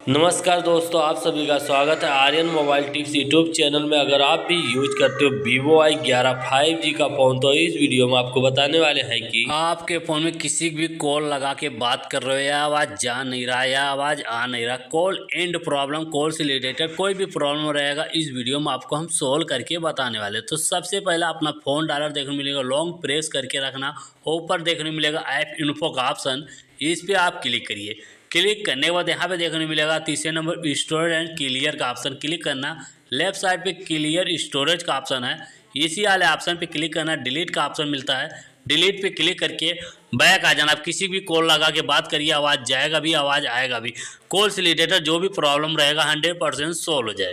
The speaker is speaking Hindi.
नमस्कार दोस्तों, आप सभी का स्वागत है Aryan mobile tips YouTube channel में। अगर आप भी यूज करते हो Vivo Y11 5G का फ़ोन, तो इस वीडियो में आपको बताने वाले हैं कि आपके फ़ोन में किसी भी कॉल लगा के बात कर रहे हो या आवाज़ जा नहीं रहा या आवाज़ आ नहीं रहा, कॉल एंड प्रॉब्लम, कॉल से रिलेटेड कोई भी प्रॉब्लम रहेगा, इस वीडियो में आपको हम सोल्व करके बताने वाले। तो सबसे पहले अपना फ़ोन डायलर देखने मिलेगा, लॉन्ग प्रेस करके रखना, ऊपर देखने मिलेगा ऐप इन्फो का ऑप्शन, इस पर आप क्लिक करिए। क्लिक करने के बाद यहाँ पे देखने मिलेगा तीसरे नंबर स्टोरेज एंड क्लियर का ऑप्शन, क्लिक करना। लेफ्ट साइड पे क्लियर स्टोरेज का ऑप्शन है, इसी वाले ऑप्शन पे क्लिक करना। डिलीट का ऑप्शन मिलता है, डिलीट पे क्लिक करके बैक आ जाना। आप किसी भी कॉल लगा के बात करिए, आवाज़ जाएगा भी आवाज़ आएगा भी, कॉल से रिलेटेड जो भी प्रॉब्लम रहेगा 100% सोल्व हो जाएगा।